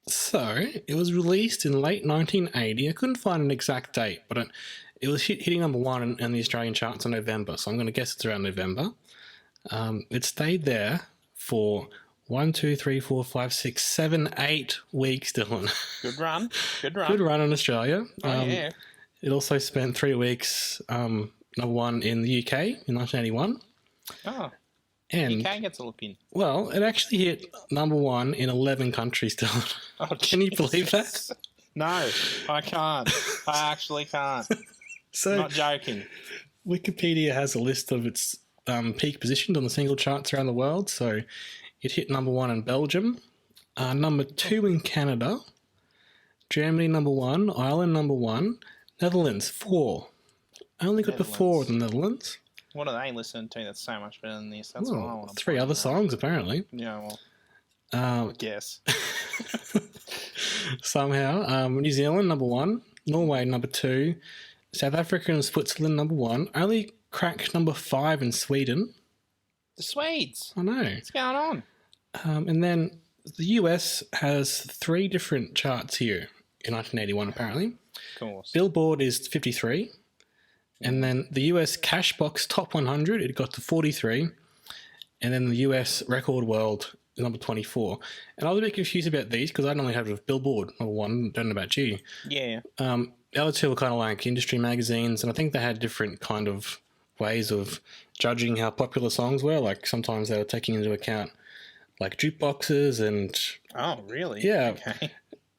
So, it was released in late 1980. I couldn't find an exact date, but it was hitting number one in the Australian charts in November, so I'm going to guess it's around November. It stayed there for 1, 2, 3, 4, 5, 6, 7, 8 weeks, Dylan. Good run. Good run. Good run in Australia. Yeah. It also spent 3 weeks number one in the UK in 1981. Oh, And, UK gets a look in. well, it actually hit number one in 11 countries, Dylan. Oh, Can you believe that? No, I can't. I actually can't. So, Not joking. Wikipedia has a list of its peak positions on the single charts around the world. So it hit number one in Belgium, number two in Canada, Germany number one, Ireland number one, Netherlands 4. I only got to 4 in the Netherlands. What are they listening to that's so much better than this? That's Well, what I want to 3 other songs, apparently. Yeah, well, I guess. Somehow. New Zealand number one, Norway number 2, South Africa and Switzerland number 1. Only cracked number 5 in Sweden. The Swedes. I know. What's going on? And then the US has 3 different charts here in 1981, apparently. Of course. Billboard is 53. And then the US Cashbox Top 100, it got to 43. And then the US Record World, number 24. And I was a bit confused about these because I normally have a Billboard number 1. Don't know about you. Yeah. The other 2 were kind of like industry magazines, and I think they had different kind of ways of judging how popular songs were. Like sometimes they were taking into account like jukeboxes and... Oh, really? Yeah. Okay.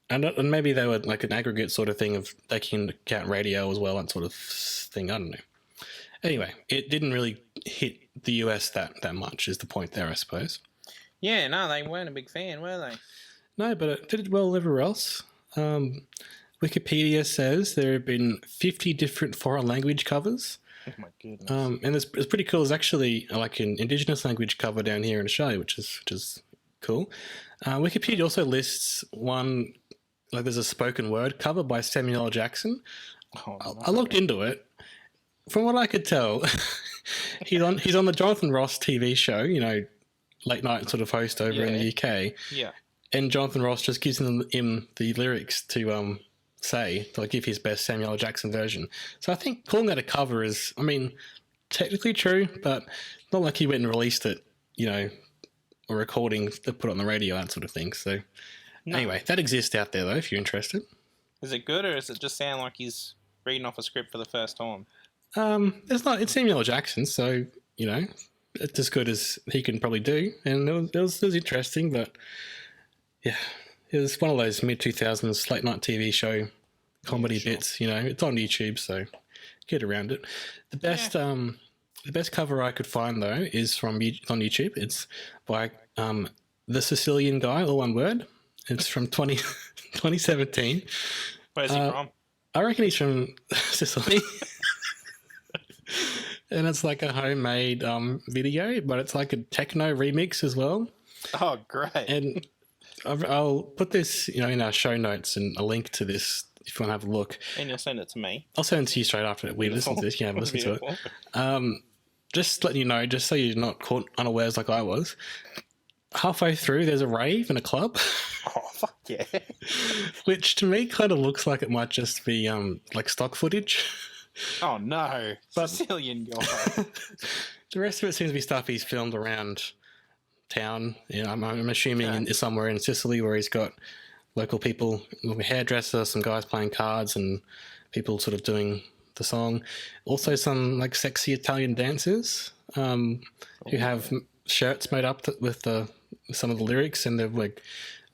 And maybe they were like an aggregate sort of thing of taking into account radio as well, that sort of thing. I don't know. Anyway, it didn't really hit the US that much is the point there, I suppose. Yeah, no, they weren't a big fan, were they? No, but it did well everywhere else. Wikipedia says there have been 50 different foreign language covers. Oh, my goodness. And it's pretty cool. There's actually like an Indigenous language cover down here in Australia, which is cool. Wikipedia also lists one, like there's a spoken word cover by Samuel L. Jackson. Oh, no. I looked into it. From what I could tell, he's on the Jonathan Ross TV show, you know, late night sort of host over in the UK. Yeah. And Jonathan Ross just gives him the lyrics to say, to like give his best Samuel L. Jackson version. So I think calling that a cover is, I mean, technically true, but not like he went and released it, you know, a recording to put it on the radio, that sort of thing. So anyway, that exists out there though, if you're interested. Is it good, or does it just sound like he's reading off a script for the first time? It's Samuel L. Jackson, so, you know, it's as good as he can probably do. And it was interesting, but yeah, it was one of those mid-2000s late night TV show comedy bits, you know. It's on YouTube, so get around it. The best cover I could find, though, is on YouTube. It's by The Sicilian Guy, all one word. It's from 2017. Where's he from? I reckon he's from Sicily. And it's like a homemade video, but it's like a techno remix as well. Oh, great. And I'll put this, you know, in our show notes and a link to this if you want to have a look. And you'll send it to me. I'll send it to you straight after we listen to this. You can have a listen to it. Just letting you know, just so you're not caught unawares like I was. Halfway through, there's a rave in a club. Oh, fuck yeah. Which to me kind of looks like it might just be like stock footage. Oh, no. But Sicilian guy. the rest of it seems to be stuff he's filmed around town. You know, I'm assuming somewhere in Sicily where he's got local people, like a hairdresser, some guys playing cards, and people sort of doing the song. Also, some like sexy Italian dancers who have shirts made up with some of the lyrics, and they're like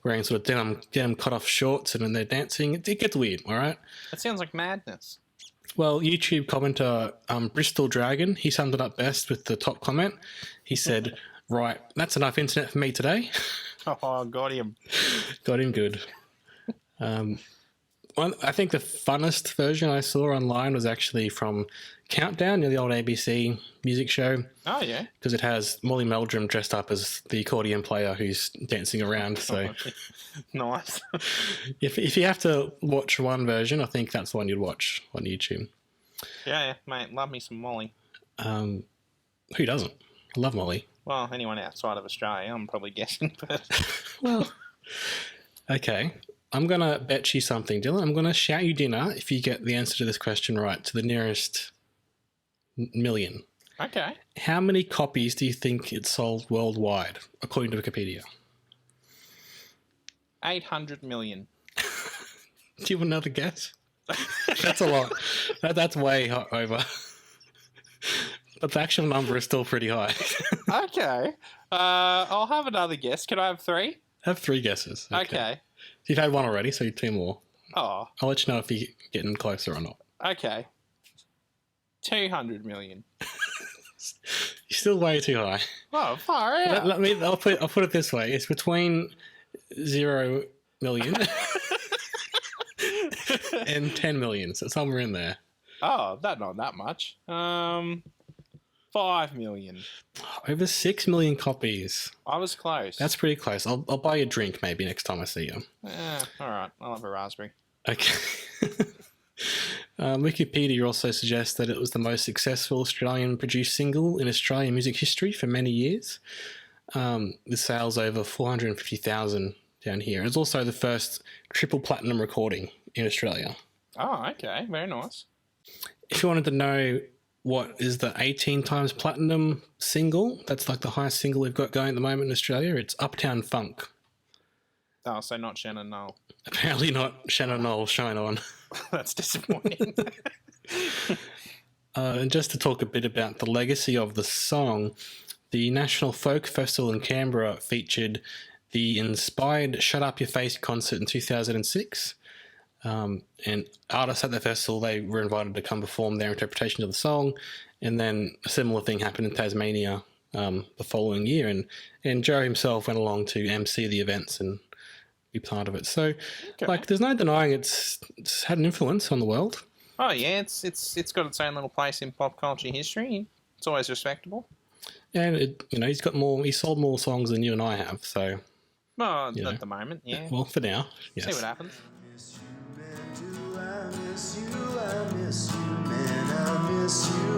wearing sort of denim cut off shorts, and then they're dancing. It gets weird, all right? That sounds like madness. Well, YouTube commenter Bristol Dragon, he summed it up best with the top comment. He said, right, that's enough internet for me today. Oh, got him. Got him good. I think the funnest version I saw online was actually from Countdown, the old ABC music show. Oh, yeah. Because it has Molly Meldrum dressed up as the accordion player who's dancing around. So nice. if you have to watch one version, I think that's the one you'd watch on YouTube. Yeah, mate. Love me some Molly. Who doesn't? I love Molly. Well, anyone outside of Australia, I'm probably guessing. But well, Okay. I'm going to bet you something, Dylan. I'm going to shout you dinner if you get the answer to this question right to the nearest million. Okay. How many copies do you think it sold worldwide, according to Wikipedia? 800 million. Do you want another guess? That's a lot. That's way over. But the actual number is still pretty high. Okay. I'll have another guess. Can I have 3? Have 3 guesses. Okay. You've had one already, so 2 more. Oh. I'll let you know if you're getting closer or not. Okay. 200 million. You're still way too high. Oh, far out. I'll put it this way. It's between 0 million and 10 million, so somewhere in there. Oh, not that much. 5 million. Over 6 million copies. I was close. That's pretty close. I'll buy you a drink maybe next time I see you. All right. I'll have a raspberry. Okay. Wikipedia also suggests that it was the most successful Australian-produced single in Australian music history for many years, with sales over 450,000 down here. It's also the first triple platinum recording in Australia. Oh, okay. Very nice. If you wanted to know what is the 18 times platinum single, that's like the highest single we've got going at the moment in Australia, it's Uptown Funk. Oh, so not Shannon Knoll. Apparently not Shannon Knoll, Shine On. That's disappointing. And just to talk a bit about the legacy of the song, the National Folk Festival in Canberra featured the inspired Shut Up Your Face concert in 2006. And artists at the festival, they were invited to come perform their interpretation of the song. And then a similar thing happened in Tasmania the following year. And Joe himself went along to MC the events and be part of it. So, there's no denying it's had an influence on the world. Oh yeah, it's got its own little place in pop culture history. It's always respectable. And he sold more songs than you and I have. So, well, at the moment, yeah. Well, for now, yes. See what happens. I miss you, man. I miss you.